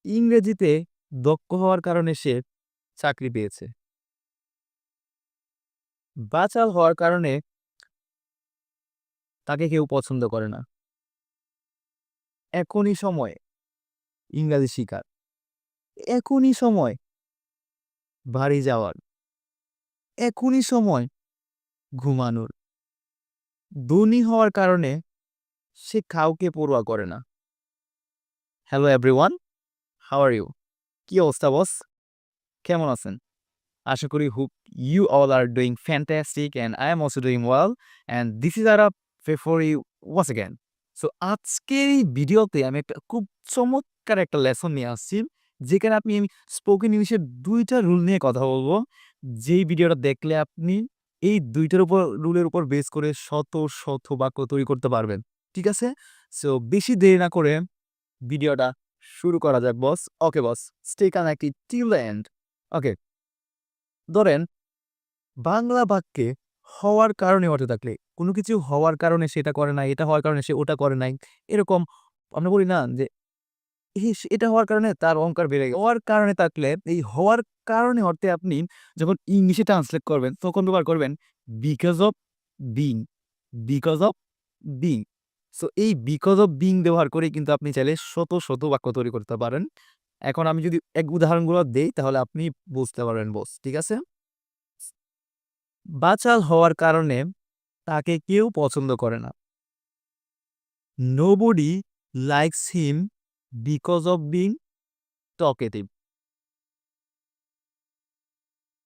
ইংরেজিতে দক্ষ হওয়ার কারণে সে চাকরি পেয়েছে। বাচাল হওয়ার কারণে তাকে কেউ পছন্দ করে না। এখনই সময় ইংরাজি শিখার। এখনই সময় বাড়ি যাওয়ার। এখনই সময় ঘুমানোর। ধনী হওয়ার কারণে সে কাউকে পরোয়া করে না। Hello everyone, how are you? কি অবস্থা বস? কেমন আছেন? আশা করি hope you all are doing fantastic and I am also doing well and this is Arab for you once again. So আজকের এই ভিডিওতে আমি একটা খুব চমৎকার একটা লেসন নিয়ে আসছি, যেখানে আমি স্পোকেন ইংলিশের ২টা রুল নিয়ে কথা বলবো। যেই ভিডিওটা দেখলে আপনি এই ২টার উপর রুলের উপর বেস করে শত শত বাক্য তৈরি করতে পারবেন। ঠিক আছে? সো বেশি দেরি না করে ভিডিওটা শুরু করা যাক বস। ওকে বস, stay connected till the end. ওকে, ধরেন বাংলা বাক্যে হওয়ার কারণে অর্থ থাকলে কোনো কিছু হওয়ার কারণে সেটা করে নাই, এটা হওয়ার কারণে সে ওটা করে নাই। এরকম আমরা বলি না যে এটা হওয়ার কারণে তার অহংকার বেড়ে গেল। হওয়ার কারণে থাকলে এই হওয়ার কারণে অর্থে আপনি যখন ইংলিশে ট্রান্সলেট করবেন তখন ব্যবহার করবেন because of being, because of being. So এই বিকজ অফ বিং ব্যবহার করে কিন্তু আপনি চাইলে শত শত বাক্য তৈরি করতে পারেন। এখন আমি যদি এক উদাহরণগুলো দেই তাহলে আপনি বুঝতে পারবেন বস। ঠিক আছে? বাচাল হওয়ার কারণে তাকে কেউ পছন্দ করে না। Nobody likes him because of being talkative.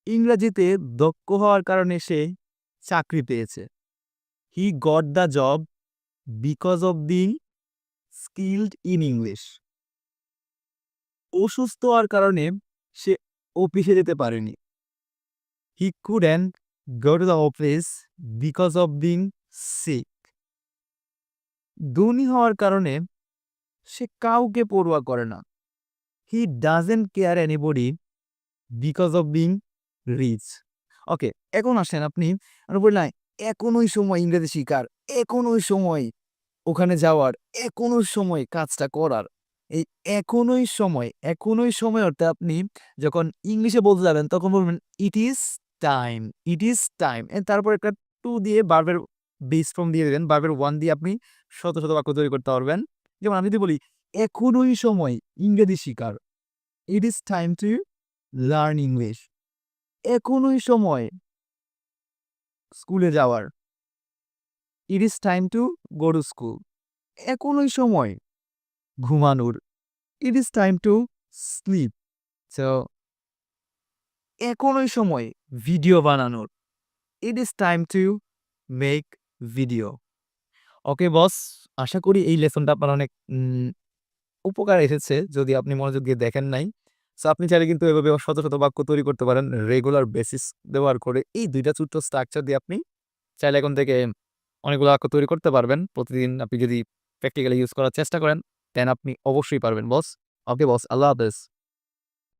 ইংরেজিতে দক্ষ হওয়ার কারণে সে চাকরি পেয়েছে। He got the job because of being skilled in English. অসুস্থ হওয়ার কারণে সে অফিসে যেতে পারেনি। He couldn't go to the office because of being sick. ধনী হওয়ার কারণে সে কাউকে পরোয়া করে না। He doesn't care anybody because of being rich. Okay, এখন আসেন আপনি আমরা বলি না এখনই সময় ইংরেজি শিখার, এখনই সময় ওখানে যাওয়ার, এখনই সময় কাজটা করার। এই এখনই সময় অর্থে আপনি যখন ইংলিশে বলতে যাবেন তখন বলবেন ইট is time, it is time. তারপর একটা টু দিয়ে ভার্বের বেস ফর্ম দিয়ে দেবেন। ভার্বের ওয়ান দিয়ে আপনি শত শত বাক্য তৈরি করতে পারবেন। যেমন আমি যদি বলি এখনই সময় ইংরেজি শিখার, it is time to learn English. এখনই সময় স্কুলে যাওয়ার, it is time to go to school. এখনই সময় ঘুমানোর, it is time to sleep. So এখনই সময় ভিডিও বানানোর, it is time to make video. Okay boss, আশা করি এই লেসনটা আপনার অনেক উপকার এসেছে যদি আপনি মনোযোগ দিয়ে দেখেন নাই। সো আপনি চাইলে কিন্তু এভাবে শত শত বাক্য তৈরি করতে পারেন রেগুলার বেসিস ব্যবহার করে। এই ২টা ছোট্ট স্ট্রাকচার দিয়ে আপনি চাইলে এখন থেকে অনেকগুলো বাক্য তৈরি করতে পারবেন। প্রতিদিন আপনি যদি প্র্যাকটিক্যালি ইউজ করার চেষ্টা করেন, দেন আপনি অবশ্যই পারবেন বস। ওকে বস, আল্লাহ হাফেজ।